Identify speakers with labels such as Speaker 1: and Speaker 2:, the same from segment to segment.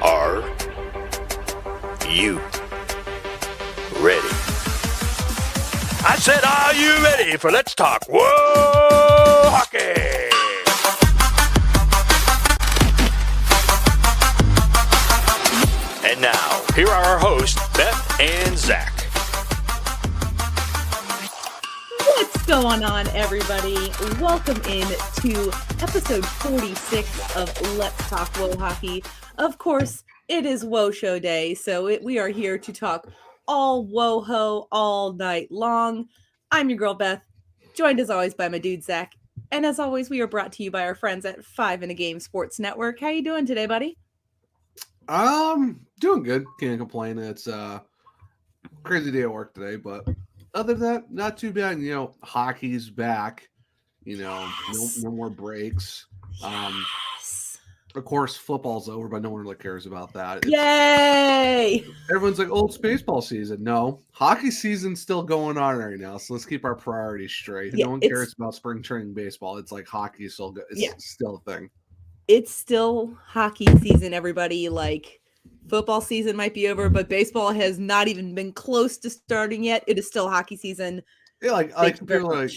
Speaker 1: Are you ready? I said, are you ready for Let's Talk Whoa Hockey? And now, here are our hosts, Beth and Zach.
Speaker 2: What's going on, everybody? Welcome in to episode 46 of Let's Talk Whoa Hockey. Of course, it is WoShow day, so we are here to talk all WoHo all night long. I'm your girl, Beth, joined as always by my dude, Zach. And as always, we are brought to you by our friends at 5 in a Game Sports Network. How you doing today, buddy?
Speaker 3: Doing good. Can't complain. It's a crazy day at work today, but other than that, not too bad. You know, hockey's back. You know, no more breaks. Of course, football's over, but no one really cares about that.
Speaker 2: Yay!
Speaker 3: Everyone's like, "Oh, it's baseball season." No, hockey season's still going on right now. So let's keep our priorities straight.
Speaker 2: Yeah,
Speaker 3: no one cares about spring training baseball. It's like hockey is still good. It's still a thing.
Speaker 2: It's still hockey season, everybody. Like, football season might be over, but baseball has not even been close to starting yet. It is still hockey season.
Speaker 3: Yeah, like people are like,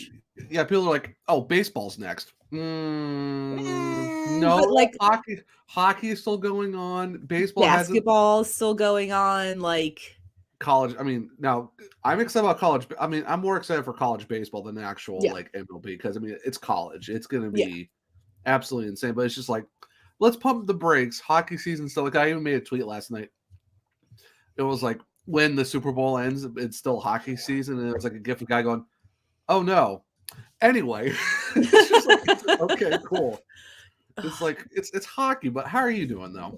Speaker 3: people are like, "Oh, baseball's next." No,
Speaker 2: but like
Speaker 3: hockey is still going on.
Speaker 2: Basketball is still going on. Like
Speaker 3: college. I mean, now I'm excited about college. I mean, I'm more excited for college baseball than the actual like MLB because I mean it's college. It's going to be absolutely insane. But it's just like, let's pump the brakes. Hockey season still. Like I even made a tweet last night. It was like when the Super Bowl ends, it's still hockey season, and it was like a gif of a guy going, "Oh no." Anyway, it's just like, okay, cool. It's like it's hockey, but how are you doing though?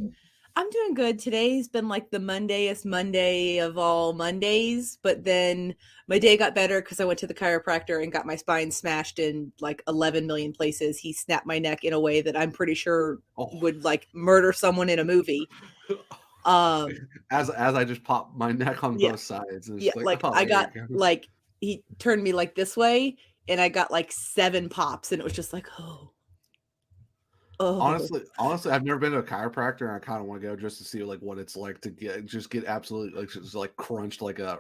Speaker 2: I'm doing good. Today's been like the Mondayest Monday of all Mondays, but then my day got better because I went to the chiropractor and got my spine smashed in like 11 million places. He snapped my neck in a way that I'm pretty sure would like murder someone in a movie.
Speaker 3: As I just popped my neck on both sides. And it's
Speaker 2: I got like he turned me like this way, and I got like 7 pops, and it was just like, oh.
Speaker 3: Honestly, I've never been to a chiropractor, and I kind of want to go just to see like what it's like to get absolutely like just like crunched like a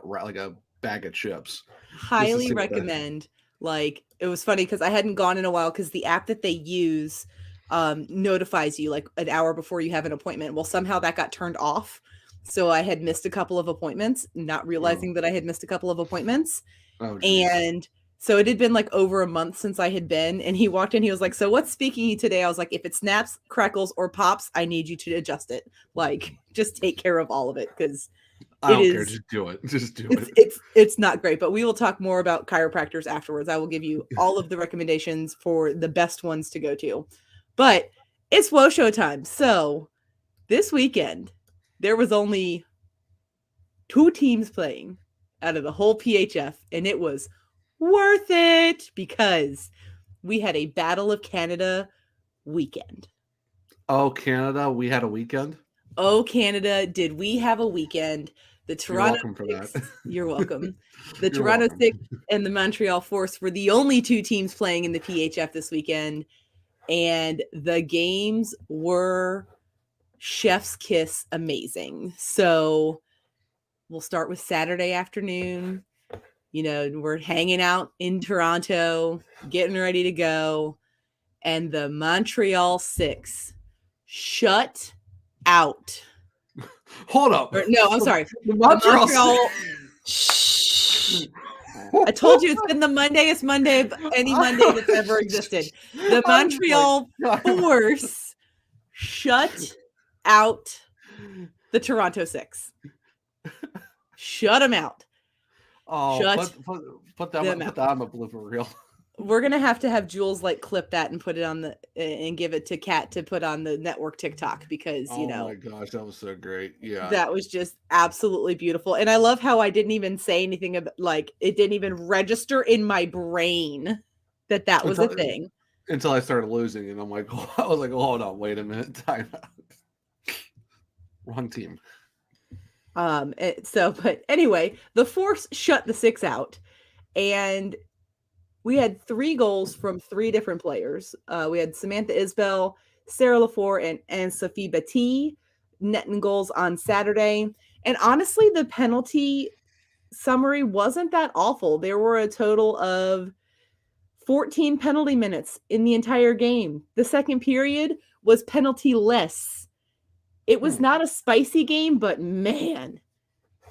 Speaker 3: bag of chips.
Speaker 2: Highly recommend. Like, it was funny because I hadn't gone in a while because the app that they use notifies you like an hour before you have an appointment. Well, somehow that got turned off, so I had missed a couple of appointments, not realizing that I had missed a couple of appointments, and. So it had been like over a month since I had been, and he walked in, he was like, "So what's speaking you today?" I was like, "If it snaps, crackles, or pops, I need you to adjust it. Like, just take care of all of it, because
Speaker 3: I don't care. Just do it. Just do it.
Speaker 2: It's not great, but we will talk more about chiropractors afterwards. I will give you all of the recommendations for the best ones to go to. But it's WoShow time. So this weekend, there was only 2 teams playing out of the whole PHF, and it was worth it because we had a Battle of Canada weekend.
Speaker 3: Oh, Canada, we had a weekend?
Speaker 2: Oh, Canada, did we have a weekend? The Toronto You're welcome. The Toronto Six and the Montreal Force were the only 2 teams playing in the PHF this weekend, and the games were chef's kiss amazing. So we'll start with Saturday afternoon. You know, we're hanging out in Toronto, getting ready to go, and the Montreal Six shut out.
Speaker 3: Hold up.
Speaker 2: No, I'm sorry. The Montreal. Shh. I told you it's been the Mondayest Monday of any Monday that's ever existed. The Montreal Force shut out the Toronto Six. Shut them out.
Speaker 3: Oh, put that on the blooper reel.
Speaker 2: We're gonna have to have Jules like clip that and put it on and give it to Kat to put on the network TikTok because you know.
Speaker 3: Oh my gosh, that was so great! Yeah,
Speaker 2: that was just absolutely beautiful, and I love how I didn't even say anything about like it didn't even register in my brain that was a thing
Speaker 3: until I started losing, and I'm like, I was like, hold on, wait a minute, time out. Wrong team.
Speaker 2: But anyway, the Force shut the Six out, and we had 3 goals from 3 different players. We had Samantha Isbell, Sarah Lafour, and Sophie Batty. netting goals on Saturday. And honestly, the penalty summary wasn't that awful. There were a total of 14 penalty minutes in the entire game. The second period was penalty-less. It was not a spicy game, but man,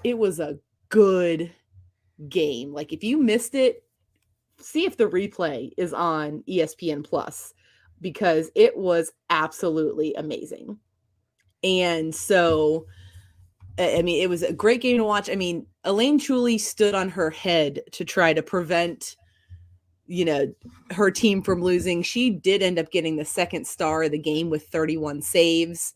Speaker 2: it was a good game. Like, if you missed it, see if the replay is on ESPN Plus, because it was absolutely amazing. And so, I mean, it was a great game to watch. I mean, Elaine truly stood on her head to try to prevent, her team from losing. She did end up getting the second star of the game with 31 saves.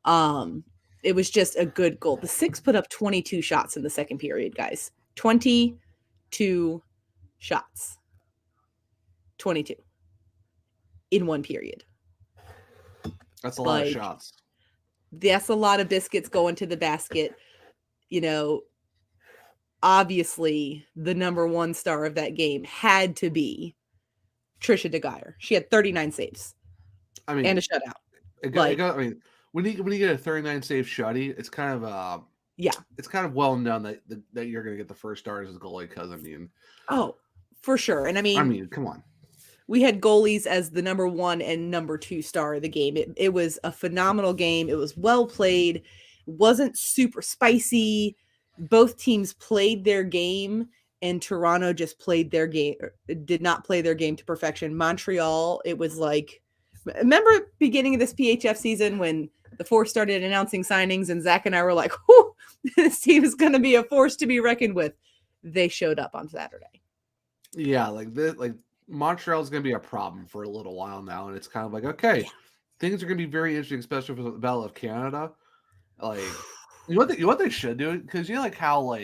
Speaker 2: It was just a good goal. The Six put up 22 shots in the second period, guys. 22 shots. 22 in one period.
Speaker 3: That's a lot of shots.
Speaker 2: That's a lot of biscuits going to the basket. Obviously, the number one star of that game had to be Trisha DeGuyer. She had 39 saves. And a shutout.
Speaker 3: When you get a 39 save shutty, it's kind of it's kind of well known that you're going to get the first stars as a goalie, because
Speaker 2: oh, for sure. And I mean,
Speaker 3: come on.
Speaker 2: We had goalies as the number one and number two star of the game. It was a phenomenal game. It was well played. It wasn't super spicy. Both teams played their game, and Toronto just played their game, did not play their game to perfection. Montreal, it was like, remember beginning of this PHF season when the Force started announcing signings and Zach and I were like, whew, this team is going to be a force to be reckoned with. They showed up on Saturday.
Speaker 3: Yeah, Montreal is going to be a problem for a little while now, and it's kind of like, okay, things are going to be very interesting, especially for the Battle of Canada. Like, what they should do, because how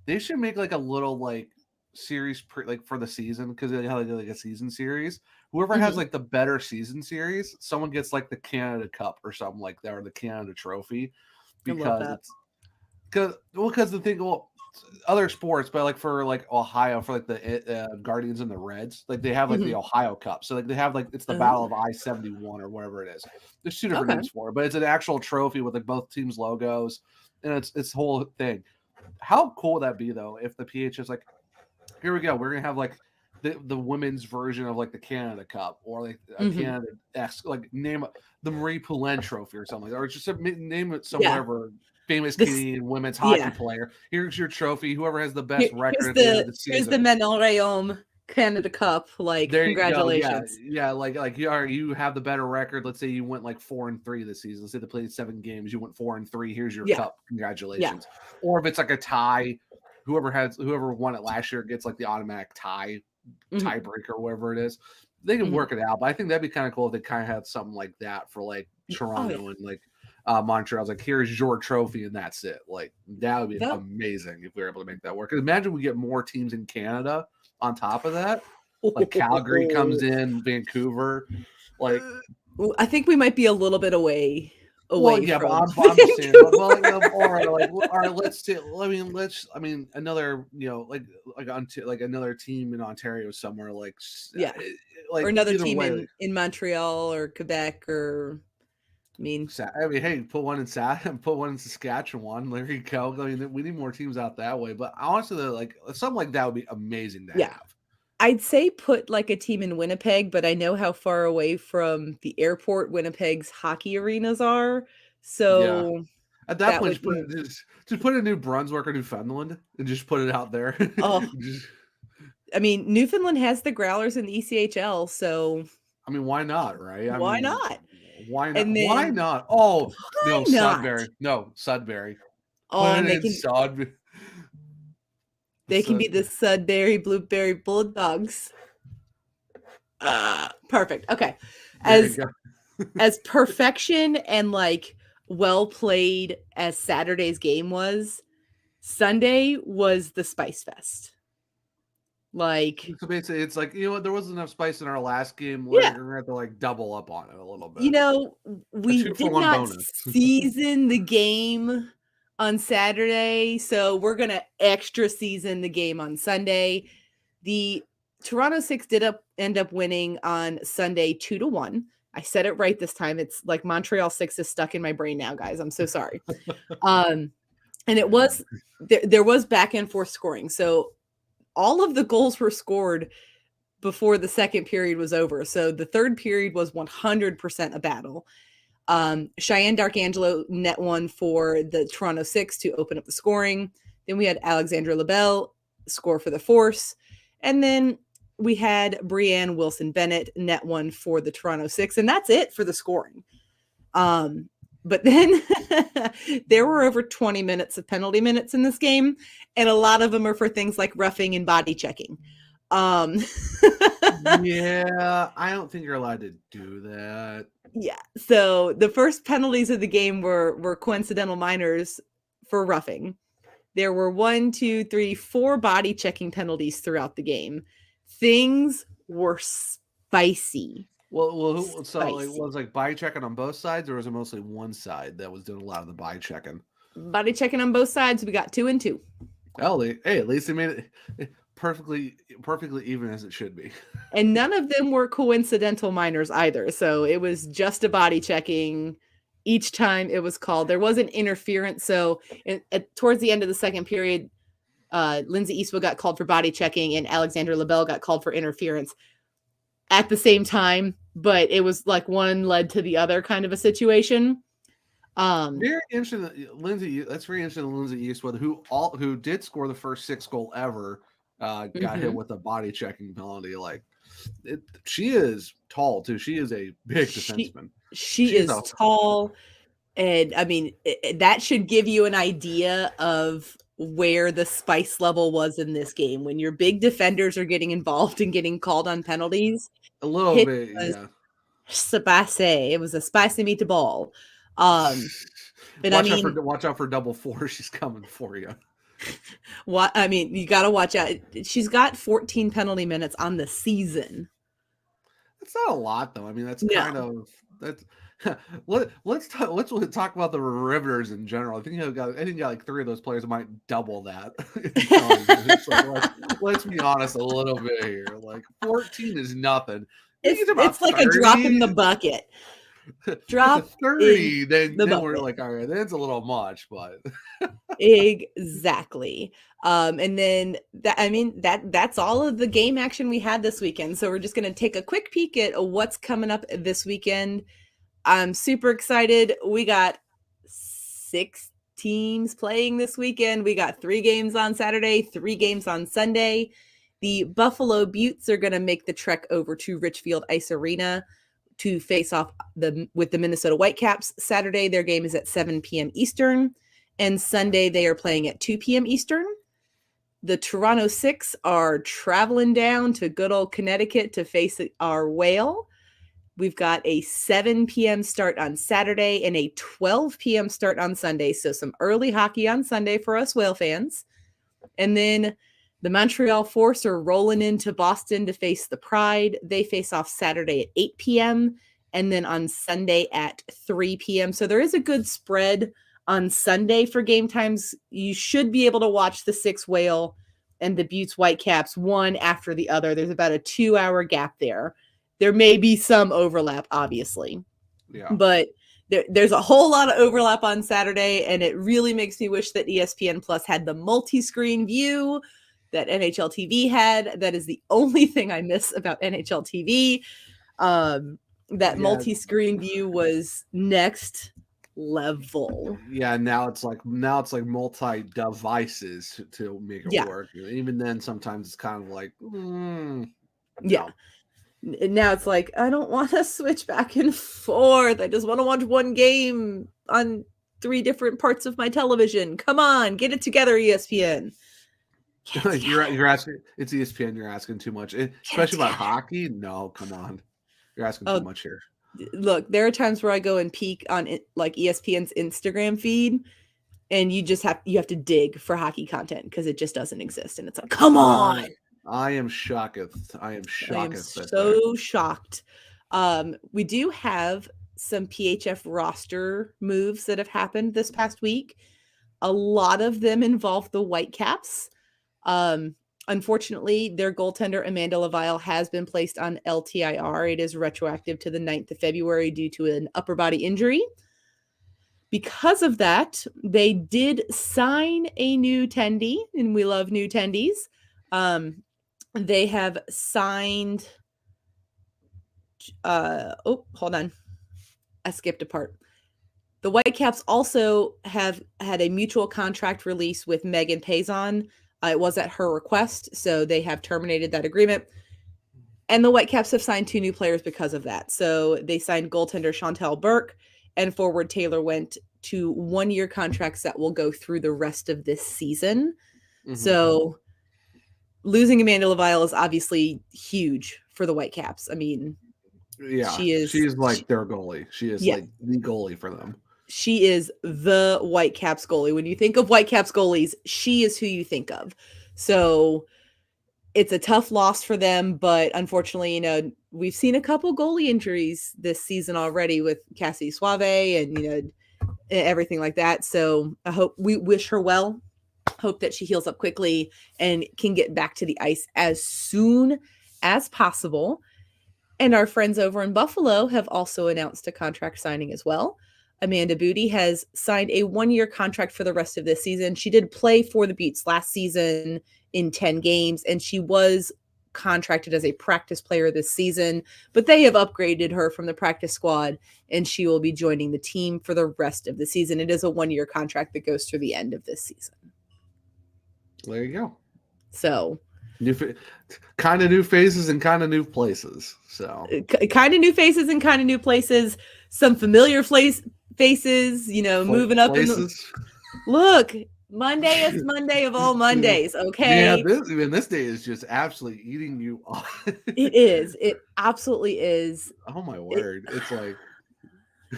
Speaker 3: they should make a little series for the season, because they have a season series. Whoever has the better season series, someone gets the Canada Cup or something like that, or the Canada Trophy, because the thing. Other sports, but for Ohio, for the Guardians and the Reds, they have the Ohio Cup. So they have it's the Battle of I-71 or whatever it is. There's two different names for it, but it's an actual trophy with both teams' logos, and it's whole thing. How cool would that be though if the PH is here we go, we're gonna have the women's version of the Canada Cup, or a Canada X, name the Marie Poulin Trophy or something, or just name it some whatever famous Canadian women's hockey player. Here's your trophy. Whoever has the best record at the end of the season.
Speaker 2: Here's the Manon Rayom Canada Cup. Congratulations.
Speaker 3: Yeah, you have the better record. Let's say you went 4-3 this season. Let's say they played 7 games. You went 4-3. Here's your cup. Congratulations. Yeah. Or if it's a tie, whoever won it last year gets the automatic tiebreaker, whatever it is. They can work it out. But I think that'd be kind of cool if they kind of had something like that for Toronto and Montreal's here's your trophy and that's it. That would be amazing if we were able to make that work. Imagine we get more teams in Canada on top of that. Calgary comes in, Vancouver.
Speaker 2: I think we might be a little bit away.
Speaker 3: Well, yeah, but I'm saying, all right, let's see. Another, another team in Ontario somewhere,
Speaker 2: or another team in Montreal or Quebec or.
Speaker 3: Hey, put one in Saskatchewan. There you go. We need more teams out that way. But honestly, something like that would be amazing to have.
Speaker 2: I'd say put a team in Winnipeg, but I know how far away from the airport Winnipeg's hockey arenas are. So
Speaker 3: at that point, just put a New Brunswick or Newfoundland and just put it out there.
Speaker 2: Newfoundland has the Growlers in the ECHL, so
Speaker 3: why not, right?
Speaker 2: Why not?
Speaker 3: Why not? Why not? Oh, no, Sudbury. No, Sudbury.
Speaker 2: Oh, they can be the Sudbury Blueberry Bulldogs. Perfect. Okay. As perfection and well played as Saturday's game was, Sunday was the Spice Fest.
Speaker 3: So basically, it's there wasn't enough spice in our last game. We're gonna have to double up on it a little bit.
Speaker 2: We did not season the game on Saturday, so we're gonna extra season the game on Sunday. The Toronto Six did end up winning on Sunday 2-1. I said it right this time. It's like Montreal 6 is stuck in my brain now, guys. I'm so sorry. And it was, there was back and forth scoring. So all of the goals were scored before the second period was over. So the third period was 100% a battle. Cheyenne Darkangelo net one for the Toronto 6 to open up the scoring. Then we had Alexandra LaBelle score for the Force. And then we had Brianne Wilson-Bennett net one for the Toronto 6. And that's it for the scoring. But then there were over 20 minutes of penalty minutes in this game. And a lot of them are for things like roughing and body checking.
Speaker 3: Yeah, I don't think you're allowed to do that.
Speaker 2: Yeah. So the first penalties of the game were coincidental minors for roughing. There were 4 body checking penalties throughout the game. Things were spicy.
Speaker 3: Well, so it was like body checking on both sides, or was it mostly one side that was doing a lot of the body checking?
Speaker 2: Body checking on both sides. We got 2 and 2.
Speaker 3: Oh, hey, at least they made it perfectly even as it should be.
Speaker 2: And none of them were coincidental minors either. So it was just a body checking each time it was called. There wasn't interference. So towards the end of the second period, Lindsay Eastwood got called for body checking and Alexandra LaBelle got called for interference at the same time, but it was like one led to the other kind of a situation.
Speaker 3: Very interesting, Lindsay. That's very interesting. Lindsay Eastwood, who did score the first 6 goal ever, got hit with a body checking penalty. Like, she is tall too. She is a big defenseman.
Speaker 2: She is tall, and I mean that should give you an idea of where the spice level was in this game when your big defenders are getting involved and getting called on penalties.
Speaker 3: A little bit, yeah.
Speaker 2: Spicy. It was a spicy meatball.
Speaker 3: But watch out for double 4. She's coming for you.
Speaker 2: What I mean, you got to watch out. She's got 14 penalty minutes on the season.
Speaker 3: That's not a lot, though. I mean, that's kind of that's. Let's talk about the Riveters in general. I think you got like 3 of those players might double that. Let's be honest a little bit here. Like 14 is nothing.
Speaker 2: It's like 30. A drop in the bucket. Drop
Speaker 3: 30, then we're like, all right, that's a little much, but
Speaker 2: exactly. And then that's all of the game action we had this weekend. So we're just gonna take a quick peek at what's coming up this weekend. I'm super excited. We got 6 teams playing this weekend. We got 3 games on Saturday, 3 games on Sunday. The Buffalo Buttes are going to make the trek over to Richfield Ice Arena to face off with the Minnesota Whitecaps. Saturday, their game is at 7 p.m. Eastern. And Sunday, they are playing at 2 p.m. Eastern. The Toronto 6 are traveling down to good old Connecticut to face our Whale. We've got a 7 p.m. start on Saturday and a 12 p.m. start on Sunday. So some early hockey on Sunday for us Whale fans. And then the Montreal Force are rolling into Boston to face the Pride. They face off Saturday at 8 p.m. and then on Sunday at 3 p.m. So there is a good spread on Sunday for game times. You should be able to watch the 6 Whale and the Buttes Whitecaps one after the other. There's about a 2-hour gap there. There may be some overlap, obviously.
Speaker 3: Yeah.
Speaker 2: But there's a whole lot of overlap on Saturday, and it really makes me wish that ESPN Plus had the multi-screen view that NHL TV had. That is the only thing I miss about NHL TV. Multi-screen view was next level.
Speaker 3: Yeah, now it's like multi devices to make it work. Even then, sometimes it's kind of like,
Speaker 2: yeah. Now it's like, I don't want to switch back and forth. I just want to watch one game on 3 different parts of my television. Come on, get it together, ESPN.
Speaker 3: You're asking. It's ESPN. You're asking too much, especially about hockey. No, come on, you're asking too much here.
Speaker 2: Look, there are times where I go and peek on like ESPN's Instagram feed, and you have to dig for hockey content because it just doesn't exist. And it's like, come on.
Speaker 3: I am shocked. I am
Speaker 2: so shocked. We do have some PHF roster moves that have happened this past week. A lot of them involve the Whitecaps. Unfortunately, their goaltender, Amanda Laville, has been placed on LTIR. It is retroactive to the 9th of February due to an upper body injury. Because of that, they did sign a new tendy, and we love new tendies. They have signed... hold on. I skipped a part. The Whitecaps also have had a mutual contract release with Megan Payson. It was at her request, so they have terminated that agreement. And the Whitecaps have signed 2 new players because of that. So they signed goaltender Chantel Burke and forward Taylor Went to 1-year contracts that will go through the rest of this season. Mm-hmm. So losing Amanda Laville is obviously huge for the Whitecaps. I mean,
Speaker 3: yeah, she's like their goalie. She is like the goalie for them.
Speaker 2: She is the Whitecaps goalie. When you think of Whitecaps goalies, she is who you think of. So it's a tough loss for them, but unfortunately, we've seen a couple goalie injuries this season already with Cassie Suave and, everything like that. So we wish her well. Hope that she heals up quickly and can get back to the ice as soon as possible. And our friends over in Buffalo have also announced a contract signing as well. Amanda Booty has signed a 1-year contract for the rest of this season. She did play for the Buttes last season in 10 games, and she was contracted as a practice player this season, but they have upgraded her from the practice squad, and she will be joining the team for the rest of the season. It is a 1-year contract that goes through the end of this season.
Speaker 3: There you go.
Speaker 2: So
Speaker 3: kind of new faces and kind of new places. So
Speaker 2: kind of new faces and kind of new places. Some familiar faces, moving up places. Look, Monday is Monday of all Mondays, okay?
Speaker 3: Yeah, this day is just absolutely eating you off.
Speaker 2: It is. It absolutely is.
Speaker 3: Oh my word. It's like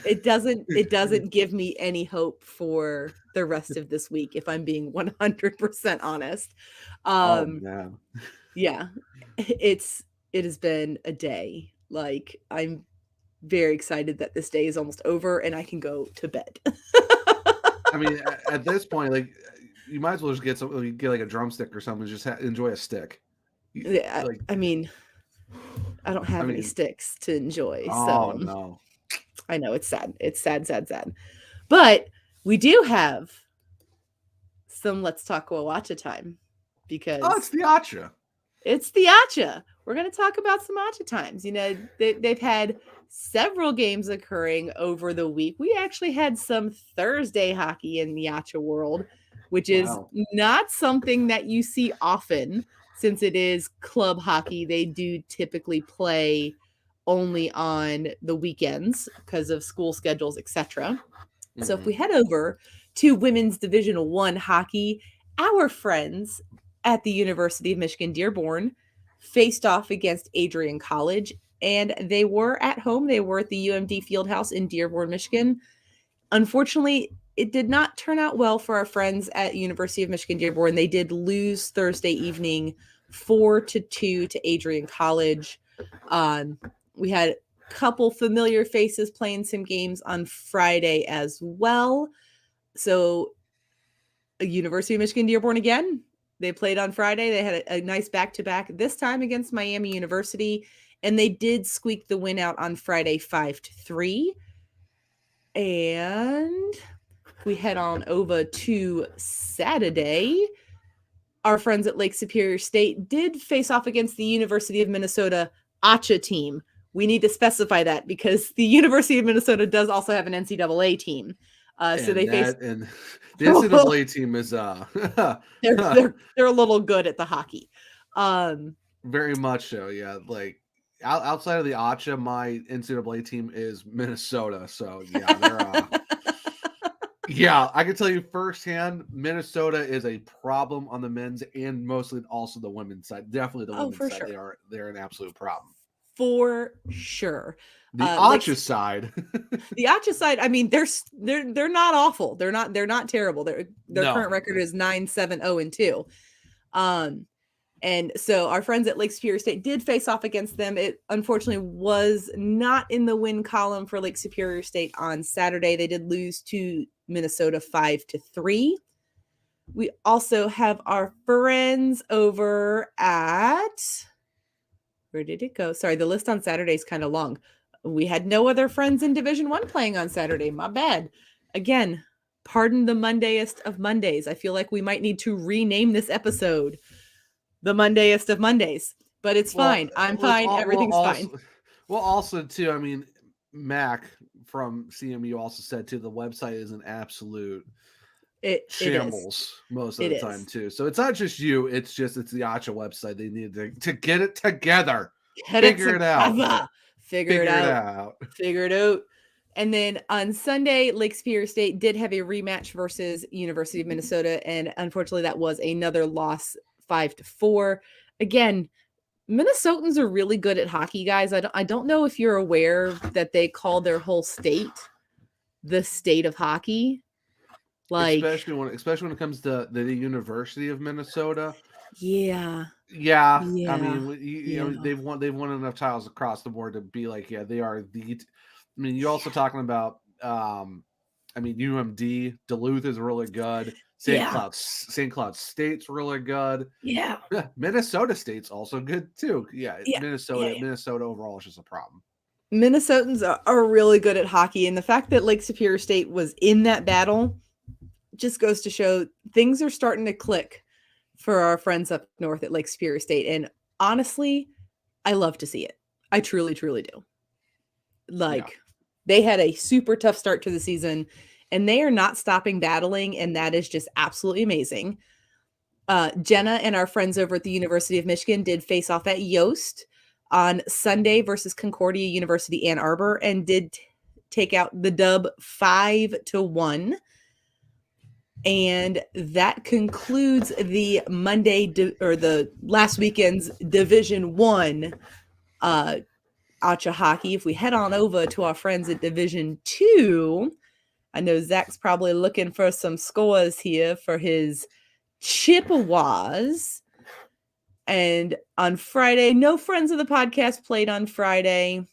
Speaker 2: it doesn't give me any hope for the rest of this week, if I'm being 100% honest.
Speaker 3: Oh man.
Speaker 2: Yeah. It has been a day. Like, I'm very excited that this day is almost over and I can go to bed.
Speaker 3: I mean, at this point, like, you might as well just get like a drumstick or something. Just enjoy a stick.
Speaker 2: Yeah, like, I mean, I don't have any sticks to enjoy.
Speaker 3: Oh,
Speaker 2: so
Speaker 3: no.
Speaker 2: I know it's sad. It's sad. But we do have some Let's Talk WoACHA time because
Speaker 3: it's the WoACHA.
Speaker 2: It's the WoACHA. We're going to talk about some WoACHA times. They've had several games occurring over the week. We actually had some Thursday hockey in the WoACHA world, which is not something that you see often since it is club hockey. They do typically play only on the weekends because of school schedules, etc. Mm-hmm. So if we head over to Women's Division I hockey, our friends at the University of Michigan Dearborn faced off against Adrian College, and they were at home. They were at the UMD Fieldhouse in Dearborn, Michigan. Unfortunately, it did not turn out well for our friends at University of Michigan Dearborn. They did lose Thursday evening 4-2 to Adrian College. We had a couple familiar faces playing some games on Friday as well. So University of Michigan Dearborn again. They played on Friday. They had a nice back-to-back, this time against Miami University, and they did squeak the win out on Friday 5-3. And we head on over to Saturday. Our friends at Lake Superior State did face off against the University of Minnesota WoACHA team. We need to specify that because the University of Minnesota does also have an NCAA team. So they faced,
Speaker 3: and the NCAA team is
Speaker 2: they're a little good at the hockey.
Speaker 3: Very much so, yeah. Like outside of the WoACHA, my NCAA team is Minnesota. So yeah, they're yeah, I can tell you firsthand, Minnesota is a problem on the men's and mostly also the women's side. Definitely the women's side. Sure. They're an absolute problem.
Speaker 2: For sure.
Speaker 3: The WoACHA side.
Speaker 2: The WoACHA side, I mean, they're not awful. They're not terrible. Their current record is 9-7-0-2. And so our friends at Lake Superior State did face off against them. It unfortunately was not in the win column for Lake Superior State on Saturday. They did lose to Minnesota 5-3. We also have our friends over at, where did it go? Sorry, the list on Saturday is kind of long. We had no other friends in Division 1 playing on Saturday. My bad. Again, pardon the Mondayest of Mondays. I feel like we might need to rename this episode the Mondayest of Mondays, but it's fine. I'm fine. Everything's fine.
Speaker 3: Well, also, too, I mean, Mac from CMU also said, too, the website is an absolute shambles most of the time, too. So it's not just you. It's the WoACHA website. They need to get it together. Figure it out.
Speaker 2: Figure it out. And then on Sunday, Lake Superior State did have a rematch versus University of Minnesota. And unfortunately, that was another loss, 5-4. Again, Minnesotans are really good at hockey, guys. I don't know if you're aware that they call their whole state the state of hockey. Like,
Speaker 3: especially when it comes to the University of Minnesota.
Speaker 2: Yeah.
Speaker 3: I mean, you know, they've won enough titles across the board to be like, yeah, they are the. I mean, you're also talking about, I mean, UMD, Duluth is really good. St. Cloud State's really good.
Speaker 2: Yeah.
Speaker 3: Minnesota State's also good too. Minnesota overall is just a problem.
Speaker 2: Minnesotans are really good at hockey, and the fact that Lake Superior State was in that battle just goes to show things are starting to click for our friends up north at Lake Superior State. And honestly, I love to see it. I truly, truly do. They had a super tough start to the season, and they are not stopping battling, and that is just absolutely amazing. Jenna and our friends over at the University of Michigan did face off at Yost on Sunday versus Concordia University Ann Arbor, and did take out the dub 5-1. And that concludes the or the last weekend's Division 1 WoACHA hockey. If we head on over to our friends at Division 2, I know Zach's probably looking for some scores here for his Chippewas. And on Friday, no friends of the podcast played on Friday.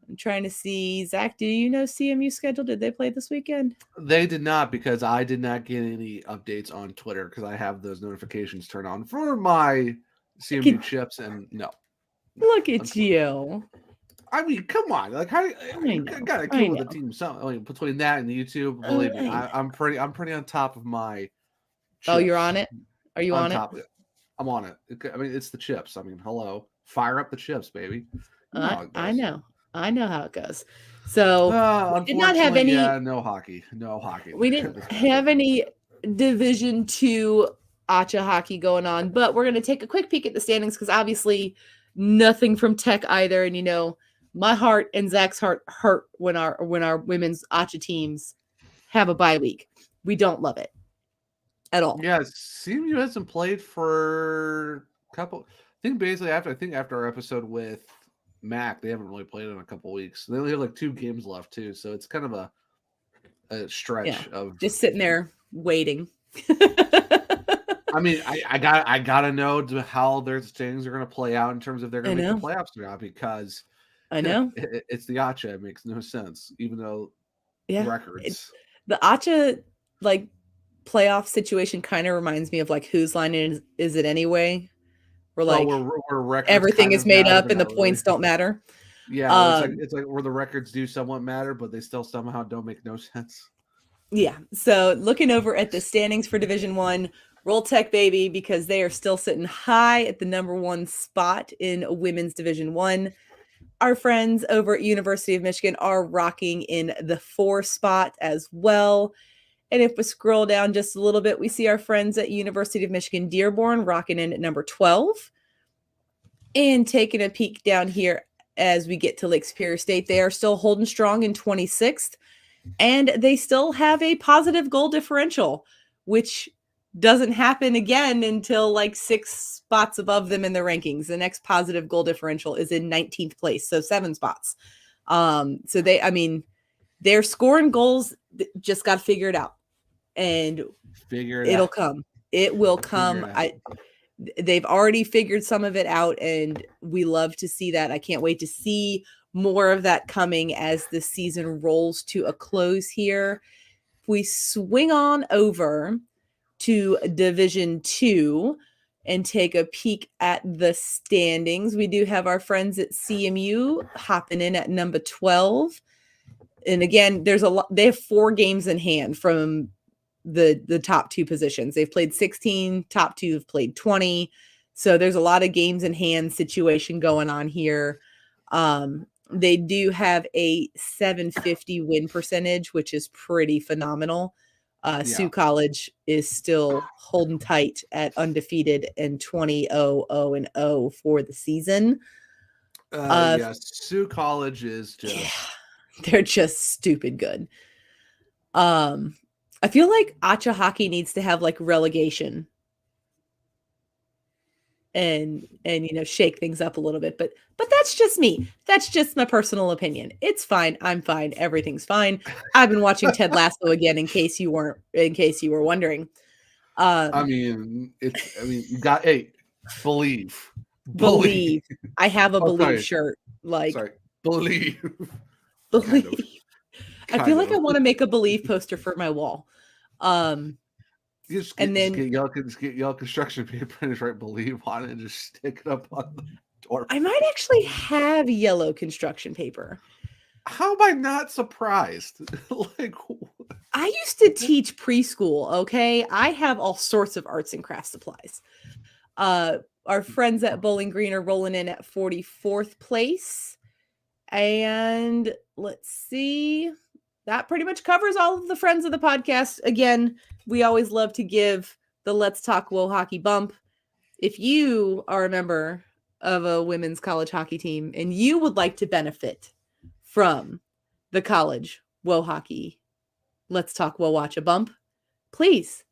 Speaker 2: I'm trying to see. Zach, do you know CMU schedule? Did they play this weekend?
Speaker 3: They did not, because I did not get any updates on Twitter because I have those notifications turned on for my CMU chips, and no.
Speaker 2: Look at you.
Speaker 3: I mean, come on! Like, how you gotta keep the team? Something, I mean, between that and YouTube, believe me, I'm pretty on top of my chips.
Speaker 2: Oh, you're on it? Are you on it?
Speaker 3: I'm on it. I mean, it's the chips. I mean, hello, fire up the chips, baby.
Speaker 2: I know how it goes. So we did not have any.
Speaker 3: No hockey.
Speaker 2: We didn't have any Division 2 WoACHA hockey going on, but we're going to take a quick peek at the standings because obviously nothing from Tech either. And you know, my heart and Zach's heart hurt when our women's WoACHA teams have a bye week. We don't love it at all.
Speaker 3: Yeah, CMU hasn't played for a couple. I think after our episode with Mac, they haven't really played in a couple weeks. They only have like 2 games left too, so it's kind of a stretch of
Speaker 2: just sitting there waiting.
Speaker 3: I mean, I gotta know how their things are going to play out in terms of they're going to make the playoffs or not, because
Speaker 2: I know
Speaker 3: it's the WoACHA. It makes no sense, even though records.
Speaker 2: The WoACHA like playoff situation kind of reminds me of like whose line is it anyway? We're like
Speaker 3: where
Speaker 2: everything is made up and the points don't matter.
Speaker 3: Yeah, it's like where the records do somewhat matter, but they still somehow don't make no sense.
Speaker 2: Yeah. So looking over at the standings for Division 1, Roll Tech, baby, because they are still sitting high at the number 1 spot in Women's Division 1. Our friends over at University of Michigan are rocking in the 4 spot as well. And if we scroll down just a little bit, we see our friends at University of Michigan Dearborn rocking in at number 12. And taking a peek down here as we get to Lake Superior State, they are still holding strong in 26th. And they still have a positive goal differential, which doesn't happen again until like 6 spots above them in the rankings. The next positive goal differential is in 19th place, so 7 spots. So they're scoring goals, just got to figure it out. And it'll come. It will come. They've already figured some of it out, and we love to see that. I can't wait to see more of that coming as the season rolls to a close here. If we swing on over to Division 2 and take a peek at the standings. We do have our friends at CMU hopping in at number 12. And again, there's a lot. They have 4 games in hand from the top 2 positions. They've played 16, top 2 have played 20. So there's a lot of games in hand situation going on here. They do have a 750 win percentage, which is pretty phenomenal. Sioux College is still holding tight at undefeated and 20-0-0 for the season.
Speaker 3: Sioux College is just...
Speaker 2: Yeah, they're just stupid good. I feel like WoACHA hockey needs to have like relegation and shake things up a little bit, but that's just me. That's just my personal opinion. It's fine. I'm fine. Everything's fine. I've been watching Ted Lasso again in case you were wondering.
Speaker 3: You got believe.
Speaker 2: I have a believe shirt.
Speaker 3: Believe.
Speaker 2: Kind of. I feel like I want to make a believe poster for my wall.
Speaker 3: Just get yellow construction paper and just write believe on it and just stick it up on the door.
Speaker 2: I might actually have yellow construction paper.
Speaker 3: How am I not surprised?
Speaker 2: I used to teach preschool, okay? I have all sorts of arts and crafts supplies. Our friends at Bowling Green are rolling in at 44th place. And let's see. That pretty much covers all of the friends of the podcast. Again, we always love to give the Let's Talk WoA Hockey bump. If you are a member of a women's college hockey team and you would like to benefit from the college WoA Hockey Let's Talk WoACHA bump, please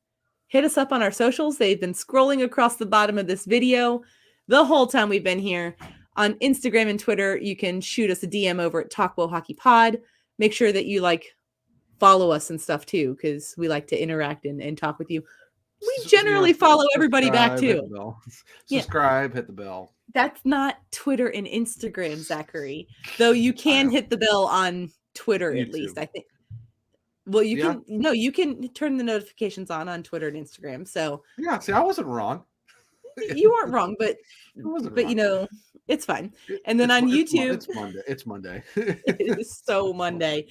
Speaker 2: hit us up on our socials. They've been scrolling across the bottom of this video the whole time we've been here. On Instagram and Twitter, you can shoot us a DM over at Talk WoA Hockey Pod. Make sure that you follow us and stuff too, because we like to interact and talk with you. We generally follow everybody back too.
Speaker 3: Subscribe, hit the bell.
Speaker 2: That's not Twitter and Instagram, Zachary. Though you can hit the bell on Twitter at least, I think. Well, you can turn the notifications on Twitter and Instagram. So
Speaker 3: see, I wasn't wrong.
Speaker 2: You weren't wrong, but it's fine. And then on YouTube,
Speaker 3: it's Monday.
Speaker 2: It is so Monday.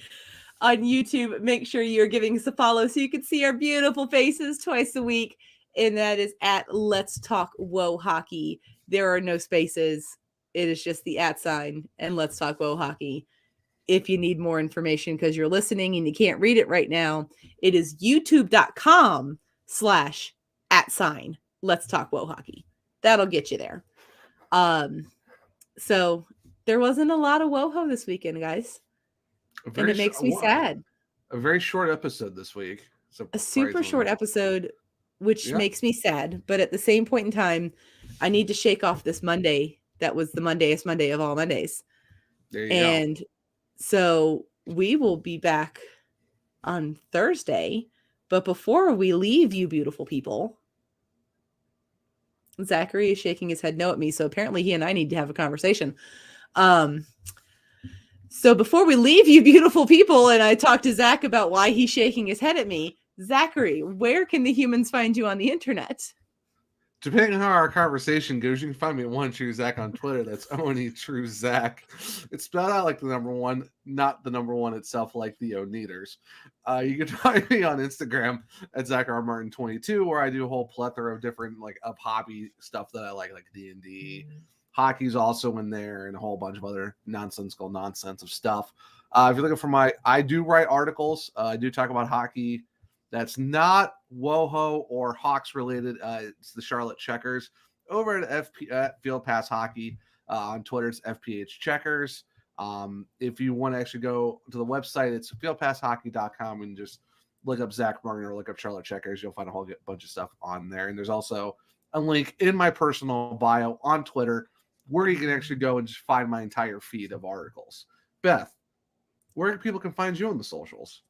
Speaker 2: On YouTube, make sure you're giving us a follow so you can see our beautiful faces twice a week. And that is at Let's Talk WoA Hockey. There are no spaces. It is just the @ and Let's Talk WoA Hockey. If you need more information because you're listening and you can't read it right now, it is youtube.com/@ Let's Talk WoA Hockey. That'll get you there. So there wasn't a lot of WoHo this weekend, guys. And it makes me sad.
Speaker 3: A very short episode this week.
Speaker 2: A super short episode, which makes me sad. But at the same point in time, I need to shake off this Monday. That was the Mondayest Monday of all Mondays.
Speaker 3: There you go.
Speaker 2: So we will be back on Thursday. But before we leave, you beautiful people, Zachary is shaking his head no at me. So apparently he and I need to have a conversation. So before we leave, you beautiful people, and I talked to Zach about why he's shaking his head at me. Zachary, where can the humans find you on the internet?
Speaker 3: Depending on how our conversation goes, you can find me at One True Zach on Twitter. That's Only True Zach. It's spelled out like the number one, not the number one itself, like the Oneaters. You can find me on Instagram at ZachRMartin22, where I do a whole plethora of different hobby stuff that I like D&D. Hockey's also in there, and a whole bunch of other nonsensical nonsense of stuff. If you're looking for I do write articles. I do talk about hockey. That's not WoHo or Hawks related. It's the Charlotte Checkers over at Field Pass Hockey. On Twitter, it's FPH Checkers. If you want to actually go to the website, it's fieldpasshockey.com and just look up Zach Martin or look up Charlotte Checkers. You'll find a whole bunch of stuff on there. And there's also a link in my personal bio on Twitter where you can actually go and just find my entire feed of articles. Beth, where people can find you on the socials?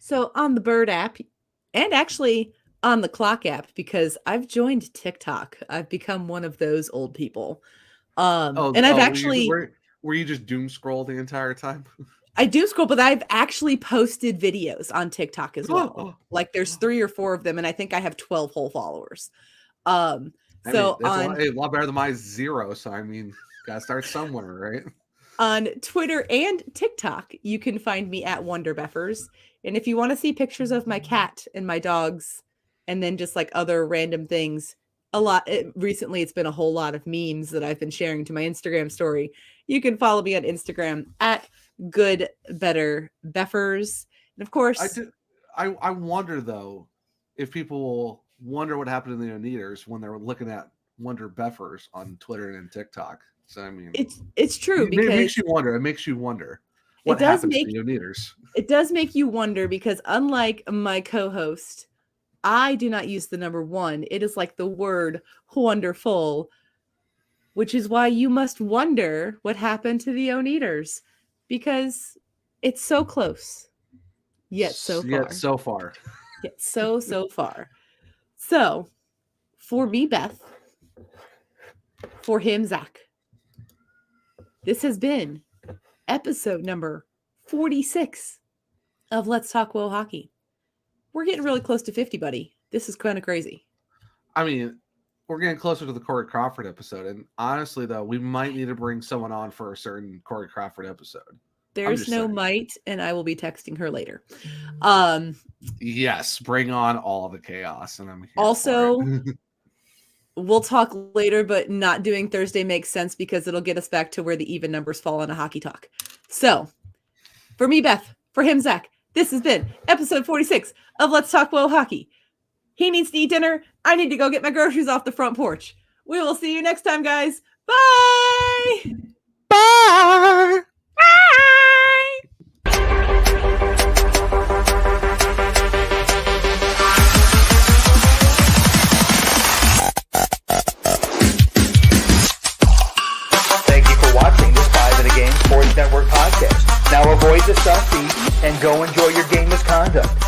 Speaker 2: So on the Bird app and actually on the Clock app, because I've joined TikTok. I've become one of those old people. Were you just doom scroll the entire time? I do scroll, but I've actually posted videos on TikTok as well. Like there's 3 or 4 of them, and I think I have 12 whole followers.
Speaker 3: That's a lot better than my 0. So I mean, gotta start somewhere, right?
Speaker 2: On Twitter and TikTok, you can find me at WonderBeffers. And if you want to see pictures of my cat and my dogs, and then just like other random things, recently it's been a whole lot of memes that I've been sharing to my Instagram story. You can follow me on Instagram at GoodBetterBeffers. And of course,
Speaker 3: I wonder though if people will wonder what happened to the Oneaters when they're looking at Wonder Beffers on Twitter and TikTok. So I mean,
Speaker 2: it's true because
Speaker 3: it makes you wonder. It makes you wonder what happened to the Oneaters.
Speaker 2: It does make you wonder because unlike my co-host, I do not use the number 1. It is like the word wonderful, which is why you must wonder what happened to the Oneaters because it's so close, yet so far. Yet so far. So, for me, Beth, for him, Zach, this has been episode number 46 of Let's Talk WoHockey. We're getting really close to 50, buddy. This is kind of crazy.
Speaker 3: I mean, we're getting closer to the Corey Crawford episode. And honestly, though, we might need to bring someone on for a certain Corey Crawford episode.
Speaker 2: There's no might, and I will be texting her later.
Speaker 3: Yes, bring on all the chaos. And I'm here
Speaker 2: also, we'll talk later, but not doing Thursday makes sense because it'll get us back to where the even numbers fall on a hockey talk. So, for me, Beth, for him, Zach, this has been episode 46 of Let's Talk WoHockey. He needs to eat dinner. I need to go get my groceries off the front porch. We will see you next time, guys. Bye!
Speaker 3: Bye!
Speaker 4: Thank you for watching this 5 in a Game Sports Network podcast. Now avoid the selfie and go enjoy your game misconduct.